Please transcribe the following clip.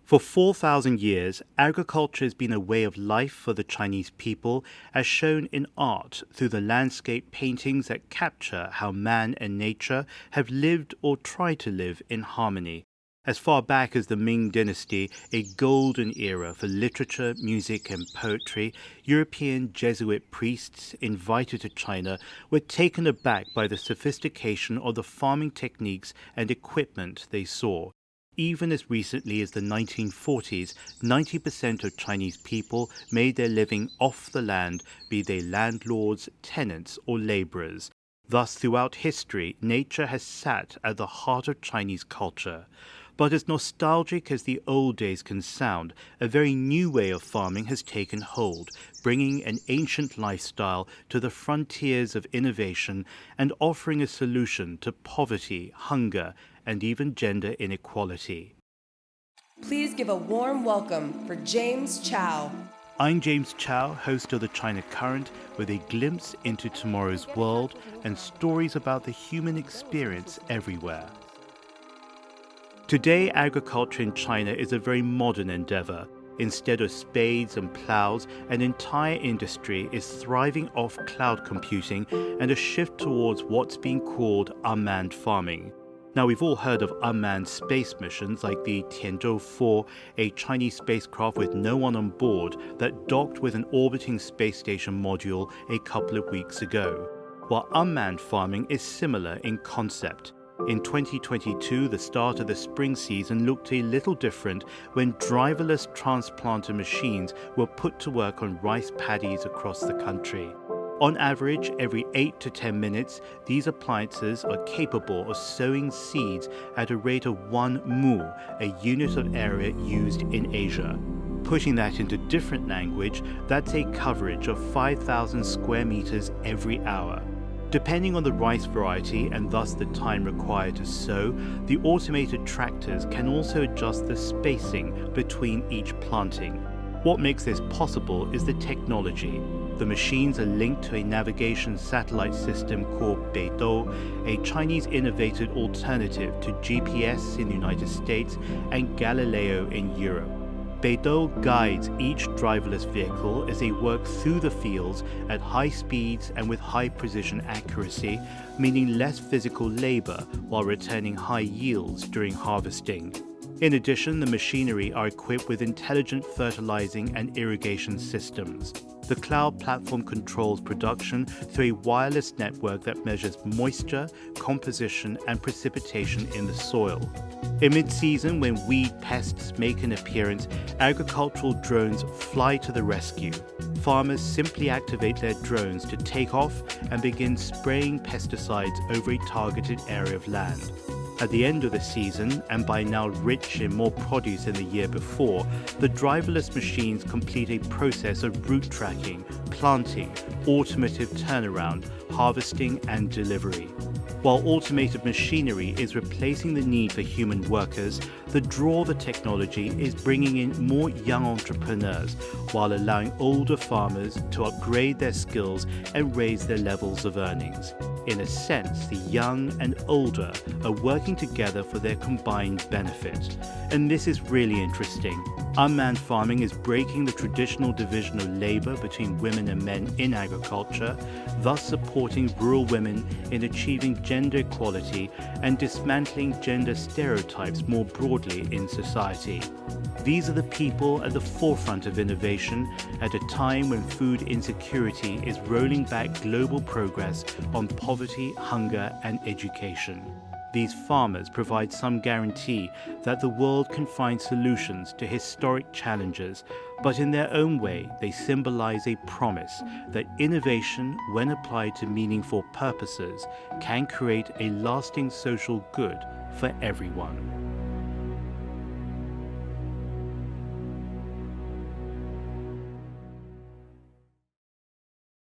For 4,000 years, agriculture has been a way of life for the Chinese people, as shown in art through the landscape paintings that capture how man and nature have lived or tried to live in harmony. As far back as the Ming Dynasty, a golden era for literature, music, and poetry, European Jesuit priests invited to China were taken aback by the sophistication of the farming techniques and equipment they saw. Even as recently as the 1940s, 90% of Chinese people made their living off the land, be they landlords, tenants, or laborers. Thus, throughout history, nature has sat at the heart of Chinese culture. But as nostalgic as the old days can sound, a very new way of farming has taken hold, bringing an ancient lifestyle to the frontiers of innovation and offering a solution to poverty, hunger, and even gender inequality. Please give a warm welcome for James Chow. I'm James Chow, host of the China Current, with a glimpse into tomorrow's world and stories about the human experience everywhere. Today, agriculture in China is a very modern endeavor. Instead of spades and plows, an entire industry is thriving off cloud computing and a shift towards what's being called unmanned farming. Now, we've all heard of unmanned space missions like the Tianzhou 4, a Chinese spacecraft with no one on board that docked with an orbiting space station module a couple of weeks ago. While unmanned farming is similar in concept. In 2022, the start of the spring season looked a little different when driverless transplanter machines were put to work on rice paddies across the country. On average, every 8 to 10 minutes, these appliances are capable of sowing seeds at a rate of 1 mu, a unit of area used in Asia. Putting that into different language, that's a coverage of 5,000 square meters every hour. Depending on the rice variety and thus the time required to sow, the automated tractors can also adjust the spacing between each planting. What makes this possible is the technology. The machines are linked to a navigation satellite system called Beidou, a Chinese innovated alternative to GPS in the United States and Galileo in Europe. Beidou guides each driverless vehicle as they work through the fields at high speeds and with high precision accuracy, meaning less physical labor while returning high yields during harvesting. In addition, the machinery are equipped with intelligent fertilizing and irrigation systems. The cloud platform controls production through a wireless network that measures moisture, composition, and precipitation in the soil. In mid-season, when weed pests make an appearance, agricultural drones fly to the rescue. Farmers simply activate their drones to take off and begin spraying pesticides over a targeted area of land. At the end of the season, and by now rich in more produce than the year before, the driverless machines complete a process of route tracking, planting, automated turnaround, harvesting, and delivery. While automated machinery is replacing the need for human workers, the draw of the technology is bringing in more young entrepreneurs while allowing older farmers to upgrade their skills and raise their levels of earnings. In a sense, the young and older are working together for their combined benefit. And this is really interesting. Unmanned farming is breaking the traditional division of labor between women and men in agriculture, thus supporting rural women in achieving gender equality and dismantling gender stereotypes more broadly in society. These are the people at the forefront of innovation at a time when food insecurity is rolling back global progress on poverty, hunger, and education. These farmers provide some guarantee that the world can find solutions to historic challenges, but in their own way, they symbolize a promise that innovation, when applied to meaningful purposes, can create a lasting social good for everyone.